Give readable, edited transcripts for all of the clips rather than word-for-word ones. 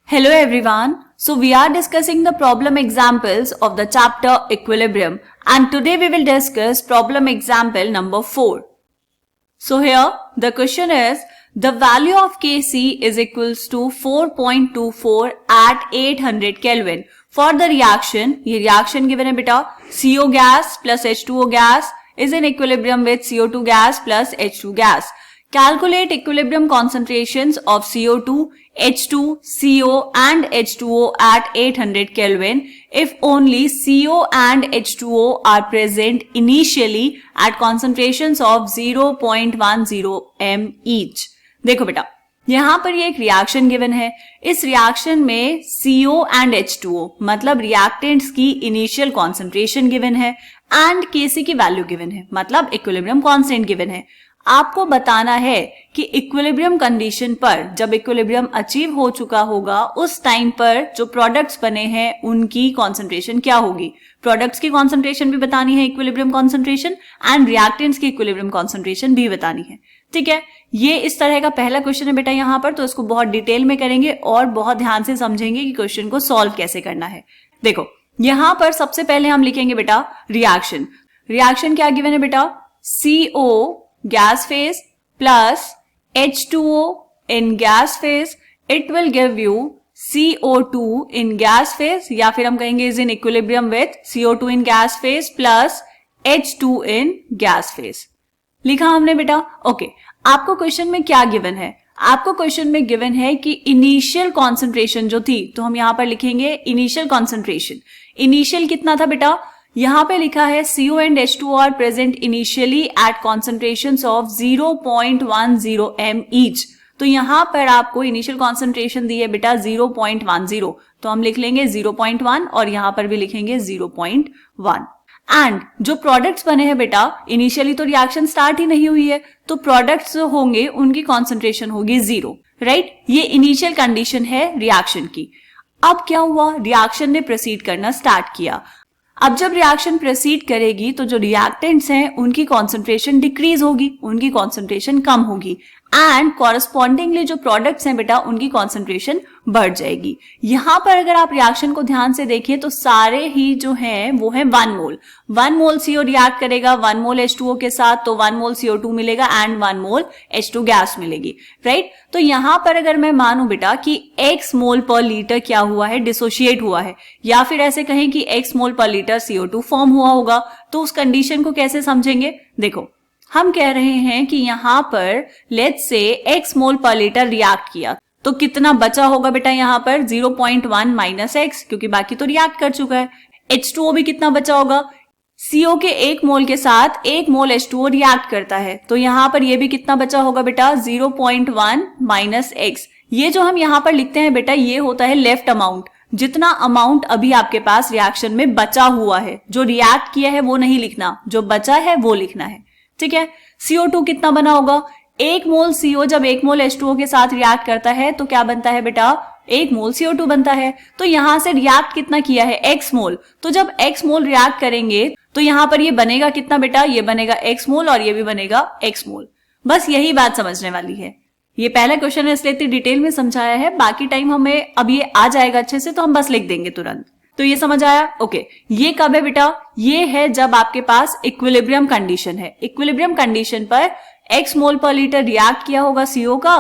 Hello everyone. So we are discussing the problem examples of the chapter equilibrium and today we will discuss problem example number 4. So here the question is the value of Kc is equals to 4.24 at 800 Kelvin. For the reaction, ये reaction given है बेटा CO gas plus H2O gas is in equilibrium with CO2 gas plus H2 gas. Calculate equilibrium concentrations of CO2, H2, CO and H2O at 800 Kelvin if only CO and H2O are present initially at concentrations of 0.10 m each. देखो बेटा यहाँ पर ये एक reaction given है. इस reaction में CO and H2O मतलब रिएक्टेंट्स की इनिशियल कॉन्सेंट्रेशन गिवन है एंड Kc की वैल्यू गिवन है मतलब इक्विलिब्रियम कांस्टेंट गिवन है. आपको बताना है कि इक्विलिब्रियम कंडीशन पर जब इक्विलिब्रियम अचीव हो चुका होगा उस टाइम पर जो प्रोडक्ट्स बने हैं उनकी कॉन्सेंट्रेशन क्या होगी. प्रोडक्ट्स की कॉन्सेंट्रेशन भी बतानी है इक्विलिब्रियम कॉन्सेंट्रेशन एंड रिएक्टेंट्स की इक्विलिब्रियम कॉन्सेंट्रेशन भी बतानी है. ठीक है, ये इस तरह का पहला क्वेश्चन है बेटा यहाँ पर, तो इसको बहुत डिटेल में करेंगे और बहुत ध्यान से समझेंगे कि क्वेश्चन को सॉल्व कैसे करना है. देखो यहाँ पर सबसे पहले हम लिखेंगे बेटा रिएक्शन. रिएक्शन क्या गिवन है बेटा CO gas phase plus H2O in gas phase, it will give you CO2 in gas phase या फिर हम कहेंगे is in equilibrium with CO2 in gas phase plus H2 in gas phase. लिखा हमने बेटा. ओके, आपको क्वेश्चन में क्या गिवन है? आपको क्वेश्चन में गिवन है कि इनिशियल कॉन्सेंट्रेशन जो थी, तो हम यहां पर लिखेंगे इनिशियल कॉन्सेंट्रेशन. इनिशियल कितना था बेटा? यहां पे लिखा है CO and H2O are present initially at concentrations of 0.10 m each. तो यहां पर आपको इनिशियल कॉन्सेंट्रेशन दी है बेटा 0.10, तो हम लिख लेंगे 0.1 और यहां पर भी लिखेंगे 0.1. एंड जो प्रोडक्ट्स बने हैं बेटा इनिशियली तो रिएक्शन स्टार्ट ही नहीं हुई है, तो प्रोडक्ट्स जो होंगे उनकी कॉन्सेंट्रेशन होगी 0. राइट, ये इनिशियल कंडीशन है रिएक्शन की. अब क्या हुआ? रिएक्शन ने प्रोसीड करना स्टार्ट किया. अब जब रिएक्शन प्रोसीड करेगी तो जो रिएक्टेंट्स हैं उनकी कॉन्सेंट्रेशन डिक्रीज होगी, उनकी कॉन्सेंट्रेशन कम होगी एंड कॉरस्पॉन्डिंगली जो प्रोडक्ट्स हैं बेटा उनकी कॉन्सेंट्रेशन बढ़ जाएगी. यहां पर अगर आप रिएक्शन को ध्यान से देखिए तो सारे ही जो हैं वो है 1 मोल. 1 मोल CO रिएक्ट करेगा 1 मोल H2O के साथ, तो 1 मोल CO2 मिलेगा एंड 1 मोल H2 गैस मिलेगी. राइट, तो यहां पर अगर मैं मानूं बेटा कि x मोल पर लीटर क्या हुआ है, डिसोशिएट हुआ है, या फिर ऐसे कहें कि x मोल पर लीटर CO2 फॉर्म हुआ होगा, तो उस कंडीशन को कैसे समझेंगे? देखो हम कह रहे हैं कि यहां पर लेट्स से x मोल पर लीटर रिएक्ट किया, तो कितना बचा होगा बेटा यहाँ पर 0.1 माइनस x, क्योंकि बाकी तो रिएक्ट कर चुका है. H2O भी कितना बचा होगा? CO के 1 मोल के साथ 1 मोल H2O रिएक्ट करता है, तो यहाँ पर ये भी कितना बचा होगा बेटा 0.1 माइनस x. ये जो हम यहाँ पर लिखते हैं बेटा ये होता है लेफ्ट अमाउंट. जितना अमाउंट अभी आपके पास रिएक्शन में बचा हुआ है, जो रिएक्ट किया है वो नहीं लिखना, जो बचा है वो लिखना है. ठीक है, CO2 कितना बना होगा? 1 मोल CO जब 1 मोल H2O के साथ रिएक्ट करता है तो क्या बनता है बेटा 1 मोल CO2 बनता है. तो यहां से रिएक्ट कितना किया है x मोल, तो जब x मोल रिएक्ट करेंगे तो यहां पर ये बनेगा कितना बेटा, ये बनेगा x मोल और ये भी बनेगा x मोल. बस यही बात समझने वाली है. ये पहला क्वेश्चन है इसलिए इतनी डिटेल में समझाया है, बाकी टाइम हमें अब ये आ जाएगा अच्छे से तो हम बस लिख देंगे तुरंत. तो ये समझ आया? ओके, ये कब है बेटा? ये है जब आपके पास इक्विलिब्रियम कंडीशन है. इक्विलिब्रियम कंडीशन पर x मोल पर लीटर रिएक्ट किया होगा CO का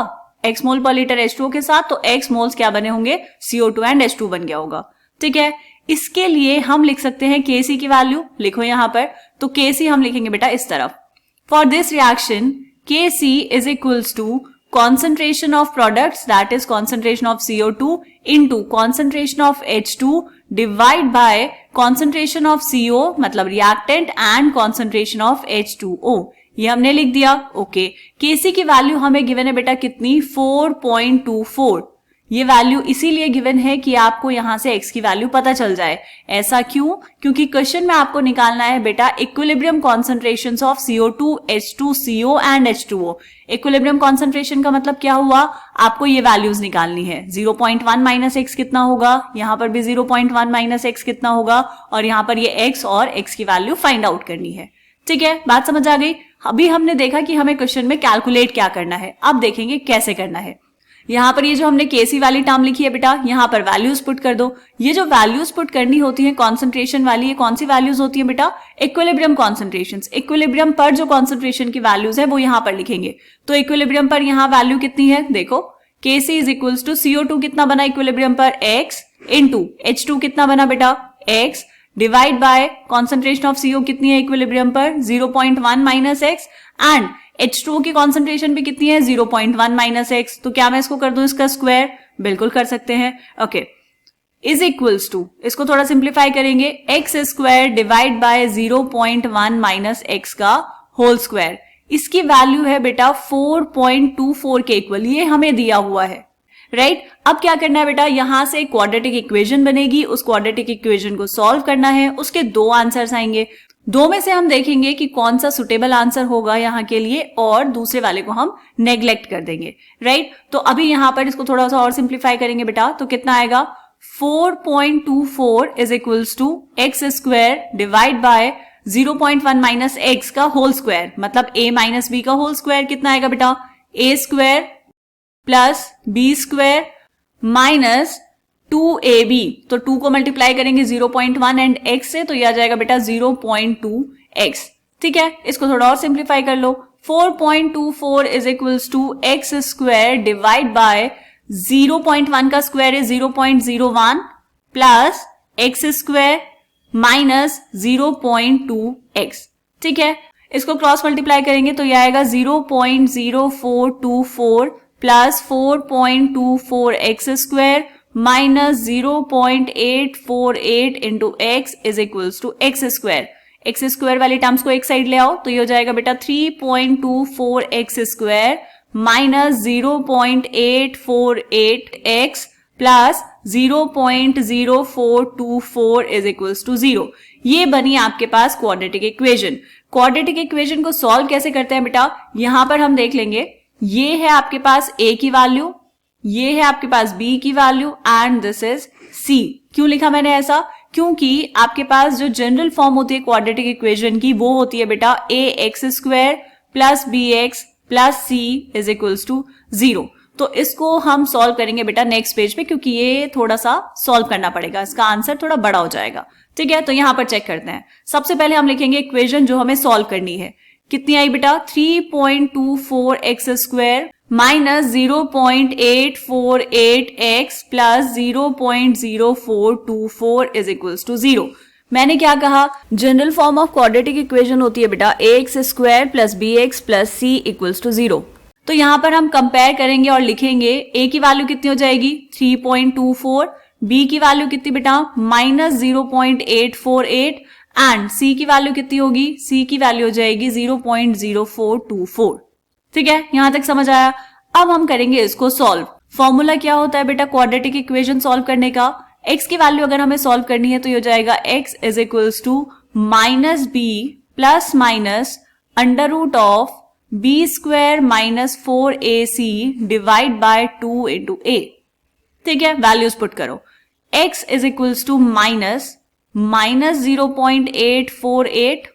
x मोल पर लीटर H2O के साथ, तो x मोल्स क्या बने होंगे CO2 एंड H2 बन गया होगा. ठीक है, इसके लिए हम लिख सकते हैं Kc की वैल्यू. लिखो यहां पर, तो Kc हम लिखेंगे बेटा इस तरफ. For this reaction Kc is equals to concentration of products, that is concentration of CO2 into concentration of H2 divide by concentration of CO मतलब reactant and concentration of H2O. ये हमने लिख दिया. ओके, Kc की value हमें given है बेटा कितनी 4.24. ये वैल्यू इसीलिए गिवन है कि आपको यहां से x की वैल्यू पता चल जाए. ऐसा क्यों? क्योंकि क्वेश्चन में आपको निकालना है बेटा equilibrium concentrations of CO2, H2, CO and H2O. Equilibrium concentration का मतलब क्या हुआ? आपको ये वैल्यूज निकालनी है. 0.1 माइनस x कितना होगा, यहां पर भी 0.1 माइनस x कितना होगा, और यहां पर ये x और x की वैल्यू फाइंड आउट करनी है. ठीक है, बात समझ आ गई? अभी हमने देखा कि हमें क्वेश्चन में कैलकुलेट क्या करना है, अब देखेंगे कैसे करना है. यहाँ पर ये जो हमने केसी वाली टर्म लिखी है बेटा, यहाँ पर वैल्यूज पुट कर दो। ये जो वैल्यूज पुट करनी होती है कॉन्सेंट्रेशन वाली, ये कौन सी वैल्यूज होती है बेटा? Equilibrium concentration. इक्विलिब्रियम पर जो कॉन्सेंट्रेशन की वैल्यूज है वो यहाँ पर लिखेंगे। तो इक्विलिब्रियम पर यहाँ वैल्यू कितनी है देखो, Kc is equals to CO2 कितना बना इक्विलिब्रियम पर, x इंटू H2 कितना बना बेटा, x divide by concentration of CO कितनी है इक्विलिब्रियम पर, 0.1 माइनस एक्स, एंड H2O की कॉन्सेंट्रेशन भी कितनी है, 0.1 माइनस एक्स। तो क्या मैं इसको कर दूं इसका स्क्वायर? बिल्कुल कर सकते हैं। ओके, इज इक्वल्स टू, इसको थोड़ा सिंप्लीफाई करेंगे, x square divide by 0.1 minus x का होल स्क्वायर। इसकी वैल्यू है बेटा 4.24 के इक्वल, ये हमें दिया हुआ है, राइट। अब क्या करना है बेटा, यहां से क्वाड्रेटिक इक्वेशन बनेगी, उस क्वाड्रेटिक इक्वेशन को सॉल्व करना है। उसके दो आंसर्स आएंगे, दो में से हम देखेंगे कि कौन सा सुटेबल आंसर होगा यहाँ के लिए, और दूसरे वाले को हम नेग्लेक्ट कर देंगे, राइट। तो अभी यहाँ पर इसको थोड़ा सा और सिंप्लीफाई करेंगे बेटा, तो कितना आएगा, 4.24 is equals to x square divide by 0.1 minus x का होल स्क्वायर, मतलब a माइनस बी का होल स्क्वायर कितना आएगा बेटा, a square plus B square minus 2ab। तो 2 को मल्टीप्लाई करेंगे 0.1 एंड x से, तो यह आ जाएगा बेटा 0.2x। ठीक है, इसको थोड़ा और सिंप्लीफाई कर लो, 4.24 is equals to x square divide by 0.1 का स्क्वायर है 0.01 plus x square minus 0.2x। ठीक है, इसको क्रॉस मल्टीप्लाई करेंगे तो यह आएगा 0.0424 प्लस 4.24x square minus 0.848 into x is equals to x square. X square वाली टर्म्स को एक साइड ले आओ तो ये हो जाएगा बेटा 3.24x square minus 0.848x plus 0.0424 is equals to 0। ये बनी आपके पास क्वाड्रेटिक इक्वेशन। क्वाड्रेटिक इक्वेशन को सॉल्व कैसे करते हैं बेटा, यहां पर हम देख लेंगे, ये है आपके पास a की वैल्यू, ये है आपके पास b की value and this is c। क्यों लिखा मैंने ऐसा, क्योंकि आपके पास जो जनरल फॉर्म होती है क्वाड्रेटिक इक्वेशन की वो होती है बेटा ax square plus bx plus c is equals to 0। तो इसको हम सॉल्व करेंगे बेटा नेक्स्ट पेज पे, क्योंकि ये थोड़ा सा सॉल्व करना पड़ेगा, इसका आंसर थोड़ा बड़ा हो जाएगा। ठीक है, तो यहां पर चेक करते हैं। सबसे पहले हम लिखेंगे इक्वेशन जो हमें सॉल्व करनी है, कितनी आई बेटा 3.24x square minus 0.848x plus 0.0424 is equals to 0। मैंने क्या कहा, general form of quadratic equation होती है बेटा ax square plus bx plus c equals to 0। तो यहां पर हम कंपेयर करेंगे और लिखेंगे a की वैल्यू कितनी हो जाएगी 3.24, b की वैल्यू कितनी बेटा माइनस 0.848 एंड c की वैल्यू कितनी होगी, c की वैल्यू हो जाएगी 0.0424। ठीक है, यहां तक समझ आया। अब हम करेंगे इसको सॉल्व। फॉर्मूला क्या होता है बेटा क्वाड्रेटिक इक्वेशन सॉल्व करने का, x की वैल्यू अगर हमें सॉल्व करनी है तो ये हो जाएगा x is equals to minus B plus minus under root of B square minus 4ac divide by 2 into a। ठीक है, वैल्यूज पुट करो, x is equals to minus 0.848,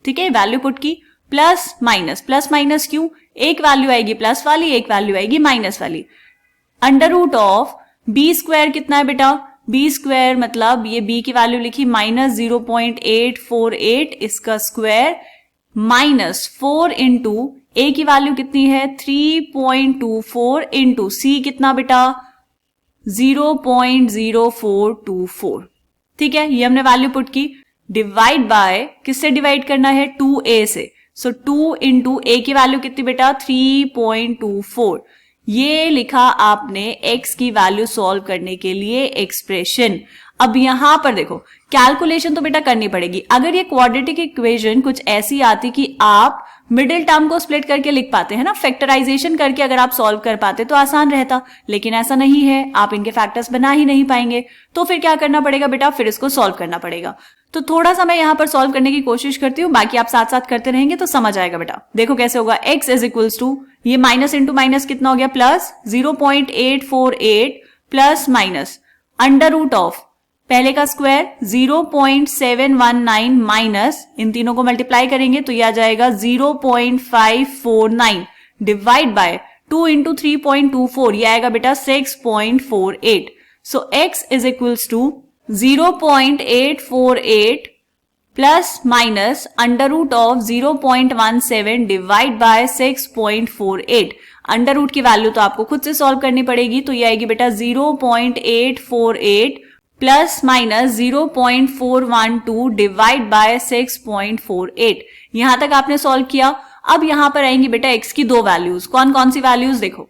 ठीक है, वैल्यू पुट की, प्लस माइनस क्यों, एक वैल्यू आएगी plus वाली, एक वैल्यू आएगी माइनस वाली, under root of B square कितना है बेटा, बी स्क्वायर मतलब ये b की वैल्यू लिखी माइनस 0.848 इसका स्क्वायर माइनस 4 इंटू a की वैल्यू कितनी है 3.24 इंटू c कितना बेटा 0.0424। ठीक है, ये हमने वैल्यू पुट की, डिवाइड बाय किससे डिवाइड करना है 2a से, सो 2 इंटू a की वैल्यू कितनी बेटा 3.24। ये लिखा आपने x की वैल्यू सॉल्व करने के लिए एक्सप्रेशन। अब यहां पर देखो कैलकुलेशन तो बेटा करनी पड़ेगी। अगर ये क्वाड्रेटिक इक्वेशन कुछ ऐसी आती कि आप मिडिल टर्म को स्प्लिट करके लिख पाते हैं ना, फैक्टराइजेशन करके अगर आप सॉल्व कर पाते तो आसान रहता, लेकिन ऐसा नहीं है, आप इनके फैक्टर्स बना ही नहीं पाएंगे। तो फिर क्या करना पड़ेगा बेटा, फिर इसको सॉल्व करना पड़ेगा। तो थोड़ा सा मैं यहाँ पर सॉल्व करने की कोशिश करती हूँ, बाकी आप साथ साथ करते रहेंगे तो समझ आएगा बेटा। देखो कैसे होगा, x इज इक्वल्स टू ये माइनस इंटू माइनस कितना हो गया plus 0.848 plus minus under root of पहले का स्क्वायर 0.719 माइनस इन तीनों को मल्टीप्लाई करेंगे तो यह आ जाएगा 0.549 डिवाइड बाय 2 इंटू 3.24 ये आएगा बेटा 6.48. So x is equals to 0.848 plus minus under root of 0.17 divide by 6.48. Under root की वैल्यू तो आपको खुद से सॉल्व करनी पड़ेगी, तो ये आएगी बेटा 0.848 प्लस माइनस 0.412 डिवाइड बाय 6.48. यहां तक आपने सॉल्व किया. अब यहां पर आएंगी बेटा x की दो वैल्यूज. कौन कौन सी वैल्यूज देखो.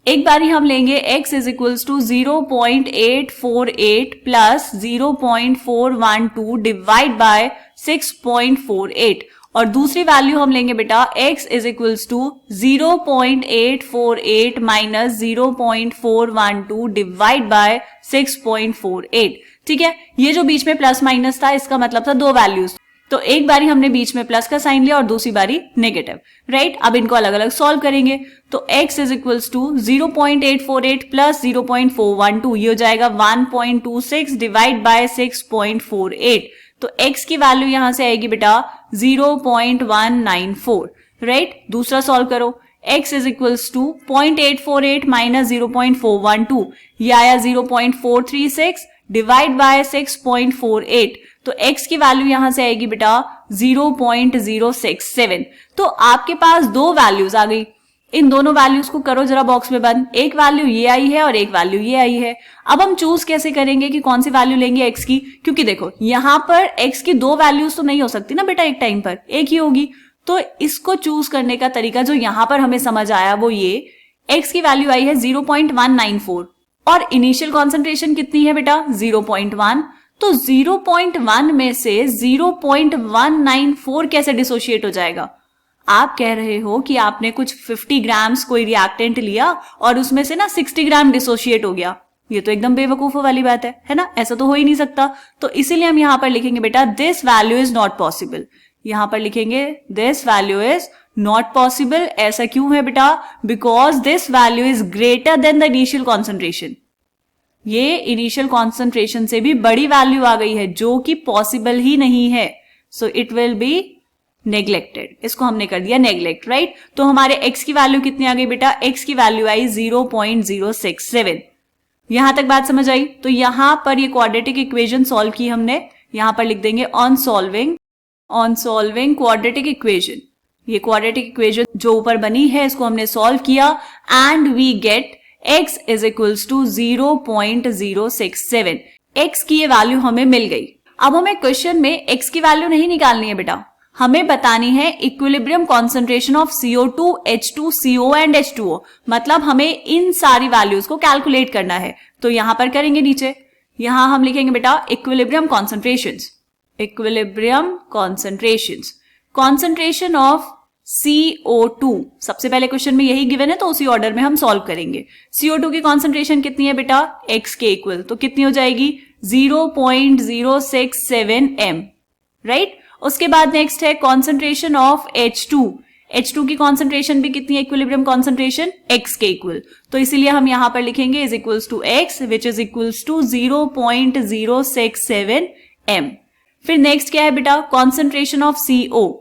एक बारी हम लेंगे x is equals to 0.848 plus 0.412 divide by 6.48 और दूसरी वैल्यू हम लेंगे बेटा x is equals to 0.848 minus 0.412 divide by 6.48. ठीक है, ये जो बीच में प्लस माइनस था इसका मतलब था दो वैल्यूज. तो एक बारी हमने बीच में प्लस का साइन लिया और दूसरी बारी नेगेटिव. राइट, अब इनको अलग अलग सॉल्व करेंगे. तो x is equals to 0.848 plus 0.412 ये हो जाएगा 1.26 डिवाइड बाय 6.48. तो x की वैल्यू यहां से आएगी बेटा 0.194. राइट, दूसरा सॉल्व करो. x is equals to 0.848 minus 0.412 ये आया 0.436 डिवाइड बाय 6.48. तो x की वैल्यू यहां से आएगी बेटा 0.067. तो आपके पास दो वैल्यूज आ गई. इन दोनों वैल्यूज को करो जरा बॉक्स में बंद. एक वैल्यू ये आई है और एक वैल्यू ये आई है. अब हम चूज कैसे करेंगे कि कौन सी वैल्यू लेंगे x की, क्योंकि देखो यहां पर x की दो वैल्यूज तो नहीं हो सकती ना बेटा, एक टाइम पर एक ही होगी. तो इसको चूज करने का तरीका जो यहां पर हमें समझ आया वो ये, x की वैल्यू आई है 0.194 और इनिशियल कॉन्सेंट्रेशन कितनी है बेटा 0.1. तो 0.1 में से 0.194 कैसे डिसोशिएट हो जाएगा. आप कह रहे हो कि आपने कुछ 50 ग्राम्स कोई रिएक्टेंट लिया और उसमें से ना 60 ग्राम डिसोशिएट हो गया. ये तो एकदम बेवकूफों वाली बात है ना, ऐसा तो हो ही नहीं सकता. तो इसीलिए हम यहां पर लिखेंगे बेटा this value is not possible. यहां पर लिखेंगे this value is not possible. ऐसा क्यों है बेटा, because this value is greater than the initial concentration. ये इनिशियल कॉन्सेंट्रेशन से भी बड़ी वैल्यू आ गई है जो कि पॉसिबल ही नहीं है. So it will be neglected. इसको हमने कर दिया नेग्लेक्ट. राइट, तो हमारे x की वैल्यू कितनी आ गई बेटा, x की वैल्यू आई 0.067. यहां तक बात समझ आई. तो यहां पर ये क्वाड्रेटिक इक्वेशन सॉल्व की हमने. यहां पर लिख देंगे ऑन सॉल्विंग क्वाड्रेटिक इक्वेशन. ये क्वाड्रेटिक इक्वेशन जो ऊपर बनी है इसको हमने सॉल्व किया and we get x is equals to 0.067. x की ये वैल्यू हमें मिल गई. अब हमें क्वेश्चन में x की वैल्यू नहीं निकालनी है बेटा, हमें बतानी है equilibrium concentration of CO2, H2, CO and H2O. मतलब हमें इन सारी वैल्यूज को कैलकुलेट करना है. तो यहां पर करेंगे नीचे, यहां हम लिखेंगे बेटा equilibrium concentrations, concentration of CO2. सबसे पहले क्वेश्चन में यही गिवन है तो उसी ऑर्डर में हम सॉल्व करेंगे. CO2 की कॉन्सेंट्रेशन कितनी है बेटा x के इक्वल, तो कितनी हो जाएगी 0.067 m. राइट, उसके बाद नेक्स्ट है कॉन्सेंट्रेशन ऑफ H2 की कॉन्सेंट्रेशन भी कितनी है इक्विलिब्रियम कॉन्सेंट्रेशन x के इक्वल. तो इसीलिए हम यहां पर लिखेंगे is equals to x which is equals to 0.067 m. फिर नेक्स्ट क्या है बेटा concentration of CO.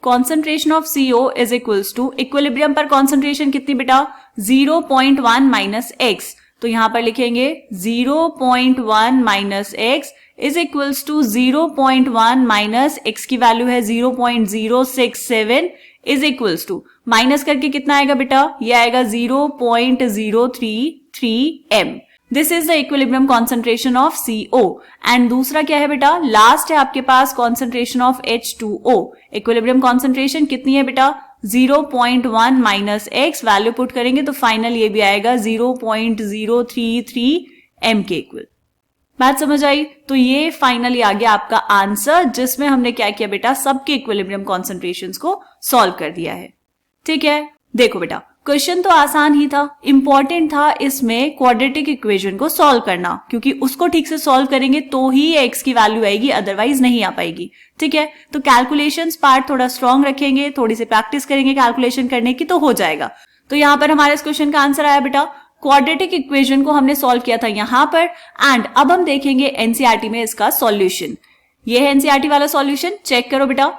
Concentration of CO is equals to equilibrium पर कॉन्सेंट्रेशन कितनी बेटा 0.1 माइनस x. तो यहां पर लिखेंगे 0.1 minus x is equals to 0.1 minus x की वैल्यू है 0.067 इज इक्वल्स टू माइनस करके कितना आएगा बेटा, ये आएगा 0.033 m. This is the equilibrium concentration of CO. And दूसरा क्या है बेटा, लास्ट है आपके पास concentration of H2O. Equilibrium concentration कितनी है बेटा 0.1 माइनस x. वैल्यू पुट करेंगे तो फाइनल ये भी आएगा 0.033 m के इक्वल. बात समझ आई. तो ये फाइनली आ गया आपका आंसर जिसमें हमने क्या किया बेटा सबके इक्विलिब्रियम कॉन्सेंट्रेशंस को सॉल्व कर दिया है. ठीक है, देखो बेटा क्वेश्चन तो आसान ही था, इंपॉर्टेंट था इसमें क्वाड्रेटिक इक्वेशन को सॉल्व करना, क्योंकि उसको ठीक से सॉल्व करेंगे तो ही x की वैल्यू आएगी, अदरवाइज नहीं आ पाएगी. ठीक है, तो कैलकुलेशंस पार्ट थोड़ा स्ट्रांग रखेंगे, थोड़ी सी प्रैक्टिस करेंगे कैलकुलेशन करने की तो हो जाएगा. तो यहां पर हमारे इस क्वेश्चन का आंसर आया बेटा क्वाड्रेटिक इक्वेशन को हमने सॉल्व किया था यहां पर. एंड अब हम देखेंगे एनसीईआरटी में इसका सॉल्यूशन. ये है एनसीईआरटी वाला सॉल्यूशन, चेक करो बेटा.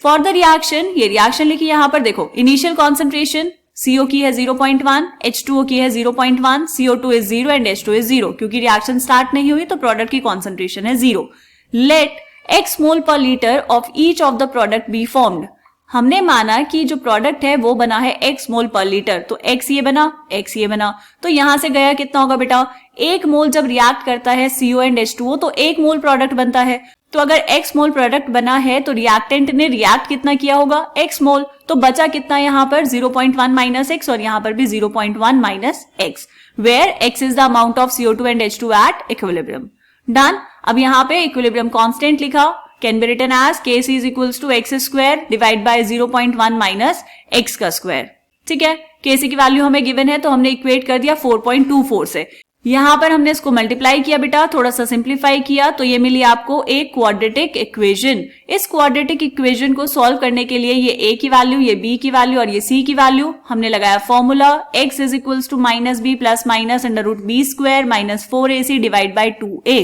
फॉर द रिएक्शन, ये रिएक्शन लिखी यहां पर देखो, इनिशियल कॉन्सेंट्रेशन CO की है 0.1, H2O की है 0.1, CO2 is 0 and H2 is 0, क्योंकि रिएक्शन स्टार्ट नहीं हुई तो प्रोडक्ट की कॉन्सेंट्रेशन है 0. लेट X मोल पर litre of each of the product be formed. हमने माना कि जो प्रोडक्ट है वो बना है X मोल पर लीटर, तो X ये बना, X ये बना, तो यहां से गया कितना होगा बेटा, 1 मोल जब रिएक्ट करता है CO एंड H2O तो 1 मोल प्रोडक्ट बनता है. तो अगर X मोल प्रोडक्ट बना है तो रिएक्टेंट ने रिएक्ट कितना किया होगा, X मोल, तो बचा कितना यहाँ पर 0.1 माइनस X और यहाँ पर भी 0.1 minus X, where X is the amount of CO2 and H2 at equilibrium. Done. अब यहाँ पे इक्विलिब्रियम कांस्टेंट लिखा, can be written as Kc is equals to x square divide by 0.1 minus x का square. ठीक है, Kc की value हमें given है तो हमने इक्वेट कर दिया 4.24 से. यहां पर हमने इसको मल्टीप्लाई किया बेटा, थोड़ा सा सिंप्लीफाई किया तो ये मिली आपको एक क्वाड्रेटिक इक्वेशन. इस क्वाड्रेटिक इक्वेशन को सॉल्व करने के लिए ये a की वैल्यू, ये b की वैल्यू और ये c की वैल्यू हमने लगाया formula x is equals to minus B plus minus under root B square minus 4ac divide by 2a.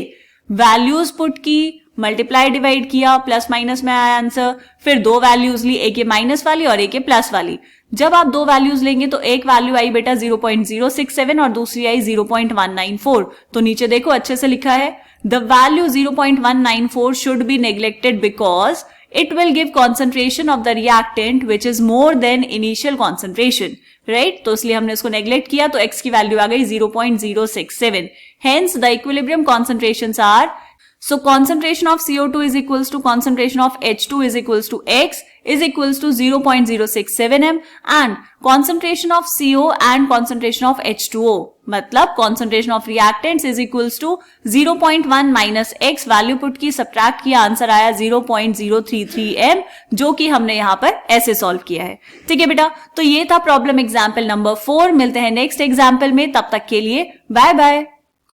Values put की, मल्टीप्लाई डिवाइड किया, प्लस माइनस में आया आंसर. फिर दो वैल्यूज ली, एक माइनस वाली और एक प्लस वाली. जब आप दो वैल्यूज लेंगे तो एक वैल्यू आई बेटा 0.067 और दूसरी आई 0.194. तो नीचे देखो अच्छे से लिखा है, the value 0.194 should be neglected because it will give concentration of the reactant which is more than initial concentration, right? तो इसलिए हमने इसको नेग्लेक्ट किया तो x की वैल्यू आ गई 0.067. Hence the equilibrium concentrations are, so concentration of CO2 is equals to concentration of H2 is equals to X is equals to 0.067 m and concentration of CO and concentration of H2O मतलब concentration of reactants is equals to 0.1 minus X. Value put की, subtract किया, answer आया 0.033 m, जो कि हमने यहाँ पर ऐसे सॉल्व किया है. ठीक है बेटा, तो ये था प्रॉब्लम एग्जाम्पल नंबर 4. मिलते हैं नेक्स्ट एग्जाम्पल में, तब तक के लिए बाय बाय.